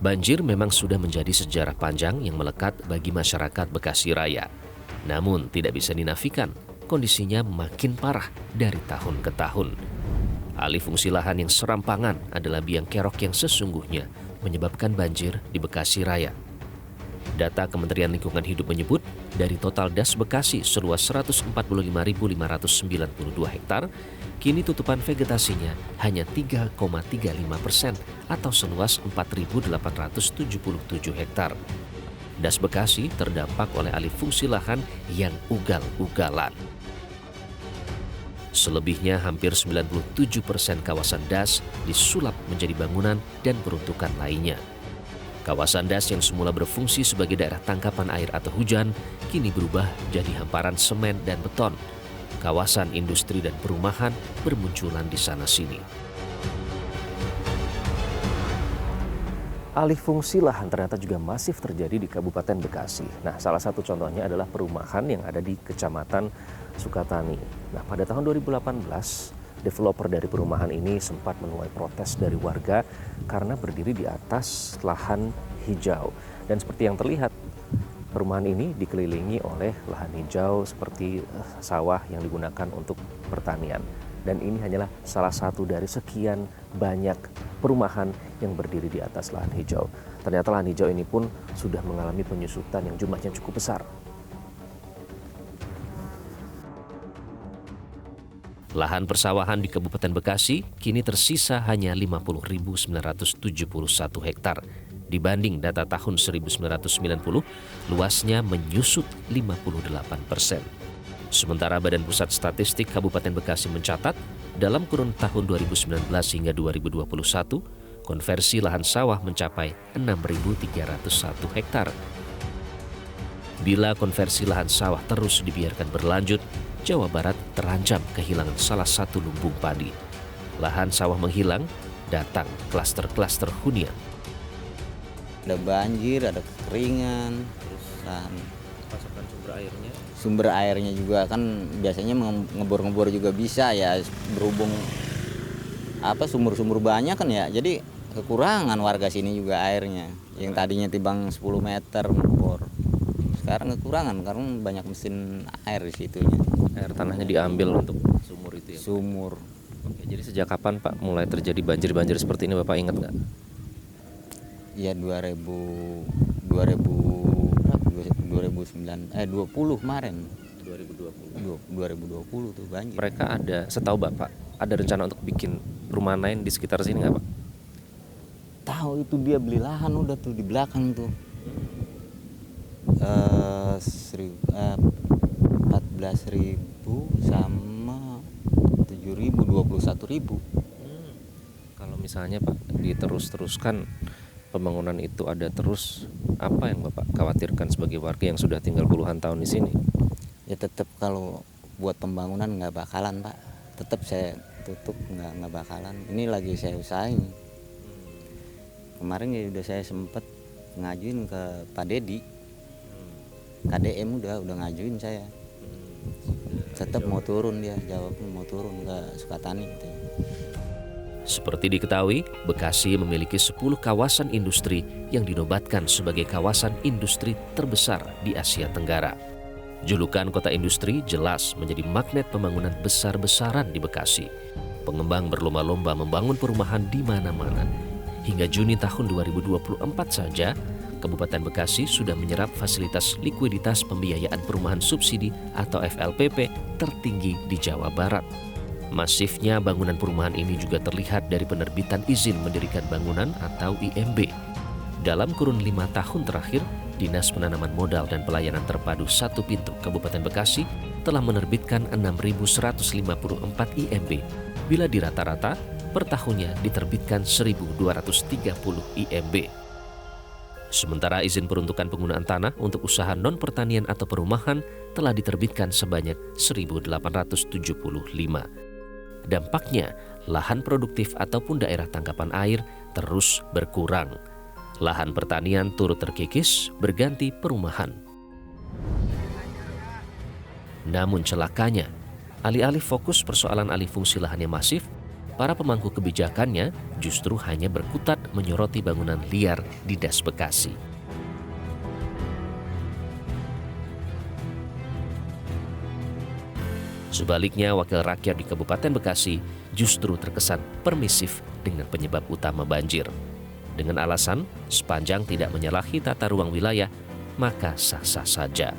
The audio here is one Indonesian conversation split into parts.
Banjir memang sudah menjadi sejarah panjang yang melekat bagi masyarakat Bekasi Raya. Namun tidak bisa dinafikan, kondisinya makin parah dari tahun ke tahun. Alih fungsi lahan yang serampangan adalah biang kerok yang sesungguhnya menyebabkan banjir di Bekasi Raya. Data Kementerian Lingkungan Hidup menyebut, dari total Das Bekasi seluas 145.592 hektar, kini tutupan vegetasinya hanya 3,35% atau seluas 4.877 hektar. Das Bekasi terdampak oleh alih fungsi lahan yang ugal-ugalan. Selebihnya hampir 97% kawasan Das disulap menjadi bangunan dan peruntukan lainnya. Kawasan Das yang semula berfungsi sebagai daerah tangkapan air atau hujan, kini berubah jadi hamparan semen dan beton. Kawasan industri dan perumahan bermunculan di sana-sini. Alih fungsi lahan ternyata juga masif terjadi di Kabupaten Bekasi. Nah, salah satu contohnya adalah perumahan yang ada di Kecamatan Sukatani. Nah, pada tahun 2018, developer dari perumahan ini sempat menuai protes dari warga karena berdiri di atas lahan hijau. Dan seperti yang terlihat, perumahan ini dikelilingi oleh lahan hijau seperti sawah yang digunakan untuk pertanian. Dan ini hanyalah salah satu dari sekian banyak perumahan yang berdiri di atas lahan hijau. Ternyata lahan hijau ini pun sudah mengalami penyusutan yang jumlahnya cukup besar. Lahan persawahan di Kabupaten Bekasi kini tersisa hanya 50.971 hektar. Dibanding data tahun 1990, luasnya menyusut 58%. Sementara Badan Pusat Statistik Kabupaten Bekasi mencatat, dalam kurun tahun 2019 hingga 2021, konversi lahan sawah mencapai 6.301 hektar. Bila konversi lahan sawah terus dibiarkan berlanjut, Jawa Barat terancam kehilangan salah satu lumbung padi. Lahan sawah menghilang, datang klaster-klaster hunian. Ada banjir, ada kekeringan, terus Pasokan sumber airnya juga kan biasanya ngebor-ngebor juga bisa ya, berhubung sumur-sumur banyak kan ya, jadi kekurangan warga sini juga airnya. Yang tadinya timbang 10 meter ngebor, sekarang kekurangan karena banyak mesin air di situnya. Air tanahnya diambil untuk sumur itu ya? Sumur. Oke, jadi sejak kapan Pak mulai terjadi banjir-banjir seperti ini, Bapak ingat nggak? Ya 2009 kemarin. 2020 tuh banjir. Mereka ada, setahu Bapak, ada rencana untuk bikin rumah lain di sekitar sini nggak Pak? Tahu itu dia beli lahan udah tuh di belakang tuh. 14.000 sama 7.000, 21.000. Kalau misalnya Pak diterus-teruskan pembangunan itu ada terus, apa yang Bapak khawatirkan sebagai warga yang sudah tinggal puluhan tahun di sini? Ya tetap kalau buat pembangunan nggak bakalan Pak, tetap saya tutup nggak bakalan. Ini lagi saya usahain. Kemarin ya udah saya sempet ngajuin ke Pak Dedi, KDM udah ngajuin saya. Tetap mau turun, dia jawabnya mau turun ke Sukatani gitu. Seperti diketahui, Bekasi memiliki 10 kawasan industri yang dinobatkan sebagai kawasan industri terbesar di Asia Tenggara. Julukan kota industri jelas menjadi magnet pembangunan besar-besaran di Bekasi. Pengembang berlomba-lomba membangun perumahan di mana-mana. Hingga Juni tahun 2024 saja, Kabupaten Bekasi sudah menyerap fasilitas likuiditas pembiayaan perumahan subsidi atau FLPP tertinggi di Jawa Barat. Masifnya bangunan perumahan ini juga terlihat dari penerbitan izin mendirikan bangunan atau IMB. Dalam kurun 5 tahun terakhir, Dinas Penanaman Modal dan Pelayanan Terpadu Satu Pintu Kabupaten Bekasi telah menerbitkan 6.154 IMB, bila di rata-rata per tahunnya diterbitkan 1.230 IMB. Sementara izin peruntukan penggunaan tanah untuk usaha non-pertanian atau perumahan telah diterbitkan sebanyak 1.875. Dampaknya, lahan produktif ataupun daerah tangkapan air terus berkurang. Lahan pertanian turut terkikis berganti perumahan. Namun celakanya, alih-alih fokus persoalan alih fungsi lahan yang masif, para pemangku kebijakannya justru hanya berkutat menyoroti bangunan liar di Das Bekasi. Sebaliknya, wakil rakyat di Kabupaten Bekasi justru terkesan permisif dengan penyebab utama banjir. Dengan alasan sepanjang tidak menyalahi tata ruang wilayah, maka sah-sah saja.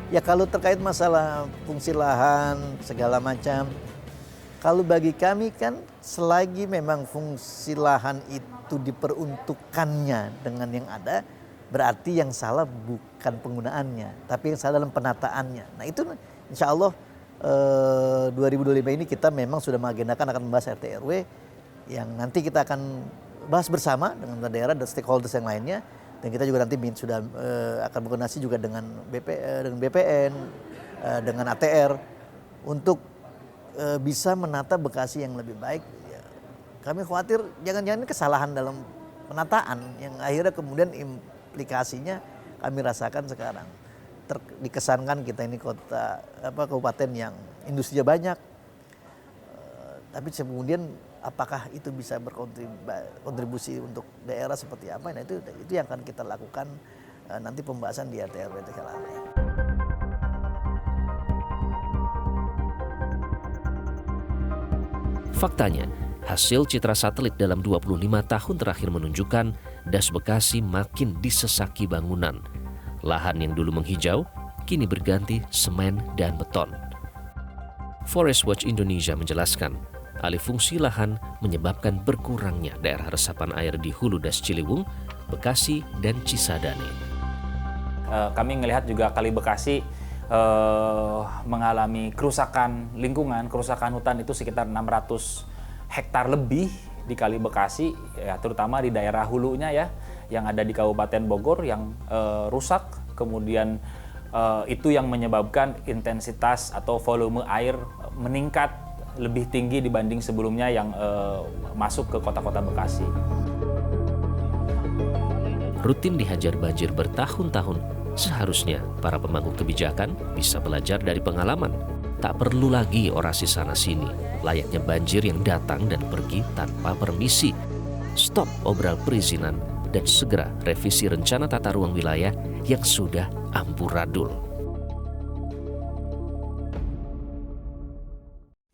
Ya kalau terkait masalah fungsi lahan segala macam, kalau bagi kami kan selagi memang fungsi lahan itu diperuntukkannya dengan yang ada, berarti yang salah bukan penggunaannya, tapi yang salah dalam penataannya. Nah itu insya Allah 2025 ini kita memang sudah mengagendakan akan membahas RT RW yang nanti kita akan bahas bersama dengan daerah dan stakeholders yang lainnya, dan kita juga nanti sudah akan berkoordinasi juga dengan BPN, dengan ATR untuk bisa menata Bekasi yang lebih baik. Ya, kami khawatir jangan-jangan ini kesalahan dalam penataan yang akhirnya kemudian implikasinya kami rasakan sekarang. Dikesankan kita ini kabupaten yang industrinya banyak, tapi kemudian apakah itu bisa berkontribusi untuk daerah seperti apa? Nah itu yang akan kita lakukan nanti pembahasan di RT RW. Faktanya, hasil citra satelit dalam 25 tahun terakhir menunjukkan Das Bekasi makin disesaki bangunan. Lahan yang dulu menghijau, kini berganti semen dan beton. Forest Watch Indonesia menjelaskan, alih fungsi lahan menyebabkan berkurangnya daerah resapan air di Hulu Das Ciliwung, Bekasi, dan Cisadane. Kami melihat juga Kali Bekasi mengalami kerusakan lingkungan, kerusakan hutan itu sekitar 600 hektar lebih di Kali Bekasi, ya, terutama di daerah hulunya ya, yang ada di Kabupaten Bogor yang rusak, kemudian itu yang menyebabkan intensitas atau volume air meningkat lebih tinggi dibanding sebelumnya yang masuk ke kota-kota Bekasi. Rutin dihajar banjir bertahun-tahun, seharusnya para pemangku kebijakan bisa belajar dari pengalaman. Tak perlu lagi orasi sana-sini, layaknya banjir yang datang dan pergi tanpa permisi. Stop obral perizinan dan segera revisi rencana tata ruang wilayah yang sudah amburadul.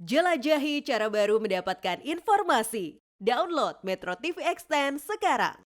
Jelajahi cara baru mendapatkan informasi. Download Metro TV Extend sekarang.